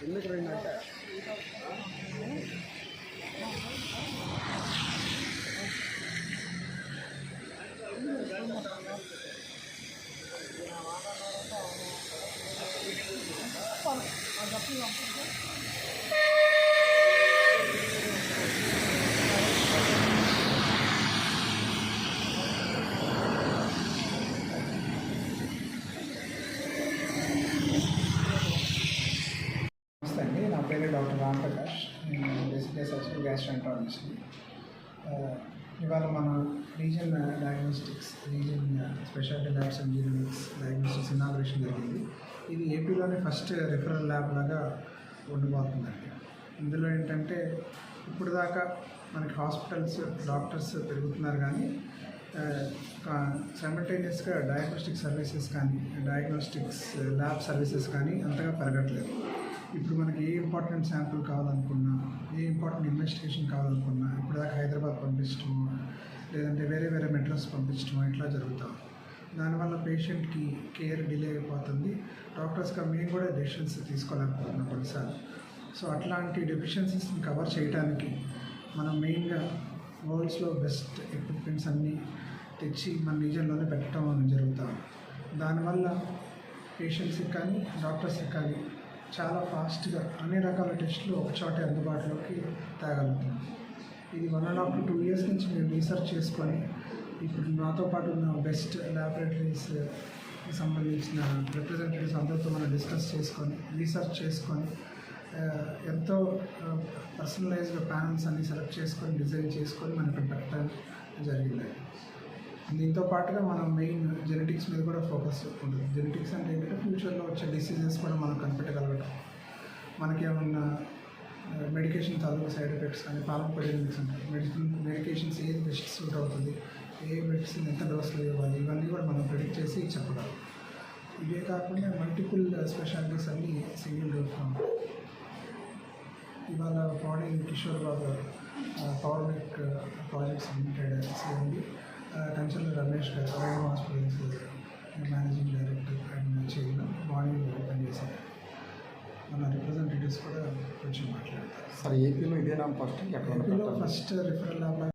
ఎందుకు రెండంటే నా పేరు డాక్టర్ రామ్ ప్రకాష్. నేను బేసిక్గా సర్జికల్ గ్యాస్ట్రాంట్రాలజిస్ట్. ఇవాళ మన reason diagnostics, reason speciality labs and genomics diagnostics inauguration జరిగింది. ఇది ఏపీలోనే ఫస్ట్ రిఫరల్ ల్యాబ్ లాగా ఉండబోతుందండి. ఇందులో ఏంటంటే ఇప్పుడు దాకా మనకి హాస్పిటల్స్, డాక్టర్స్ పెరుగుతున్నారు, కానీ సైమల్టేనియస్గా డయాగ్నోస్టిక్ సర్వీసెస్ కానీ, డయాగ్నోస్టిక్స్ ల్యాబ్ సర్వీసెస్ కానీ అంతగా పెరగట్లేదు. ఇప్పుడు మనకి ఏ ఇంపార్టెంట్ శాంపుల్ కావాలనుకున్నా, ఏ ఇంపార్టెంట్ ఇన్వెస్టిగేషన్ కావాలనుకున్నా ఇప్పుడు దాకా హైదరాబాద్ పంపించడము, లేదంటే వేరే వేరే మెట్రోస్ పంపించడము ఇట్లా జరుగుతాం. దానివల్ల పేషెంట్కి కేర్ డిలే అయిపోతుంది. డాక్టర్స్గా మేము కూడా డెసిషన్స్ తీసుకోలేకపోతున్నాం కొన్నిసార్లు. సో అట్లాంటి డెఫిషియన్సీస్ని కవర్ చేయడానికి మనం మెయిన్గా వరల్డ్స్లో బెస్ట్ ఎక్విప్మెంట్స్ అన్నీ తెచ్చి మన రీజన్లోనే పెట్టడం జరుగుతాం. దానివల్ల పేషెంట్స్కి కానీ డాక్టర్స్కి కానీ చాలా ఫాస్ట్గా అన్ని రకాల టెస్టులు ఒక చోటే అందుబాటులోకి తేగలుగుతుంది. ఇది 1.5 to 2 years నుంచి మేము రీసెర్చ్ చేసుకొని ఇప్పుడు నాతో పాటు ఉన్న బెస్ట్ ల్యాబొరేటరీస్కి సంబంధించిన రిప్రజెంటేటివ్స్ అందరితో మనం డిస్కస్ చేసుకొని, రీసెర్చ్ చేసుకొని, ఎంతో పర్సనలైజ్డ్ ప్యానల్స్ అన్ని సెలెక్ట్ చేసుకొని, డిజైన్ చేసుకొని మనకి పెట్టడం జరిగింది. దీంతో పాటుగా మనం మెయిన్ జెనెటిక్స్ మీద కూడా ఫోకస్ ఉంటుంది. జెనెటిక్స్ అంటే ఏంటంటే ఫ్యూచర్లో వచ్చే డిసీజెస్ కూడా మనం కనిపెట్టగలగటం, మనకి ఏమన్నా మెడికేషన్ తాలూకు సైడ్ ఎఫెక్ట్స్ కానీ, ఫార్మకోడైనమిక్స్ అంటే మెడికేషన్స్ ఏది బెస్ట్ సూట్ అవుతుంది, ఏ మెడిసిన్ ఎంత డోస్లో ఇవ్వాలి, ఇవన్నీ కూడా మనం ప్రెడిక్ట్ చేసి చెప్పగలం. ఇవే కాకుండా మల్టిపుల్ స్పెషాలిటీస్ అన్నీ సింగిల్ డోస్లో ఉంటాయి. ఇవాళ Padi Kishore Babu Power Mech Projects Limited CMD, Kanchela Ramesh garu Avayava hospitals managing director and chairman morning open చేశారు. మన రిప్రజెంటేటివ్స్ కూడా కొంచెం మాట్లాడతారు. సార్, ఏపీలో ఇదేనా ఫస్ట్? ఏపీలో ఫస్ట్ రిఫరల్ ల్యాబ్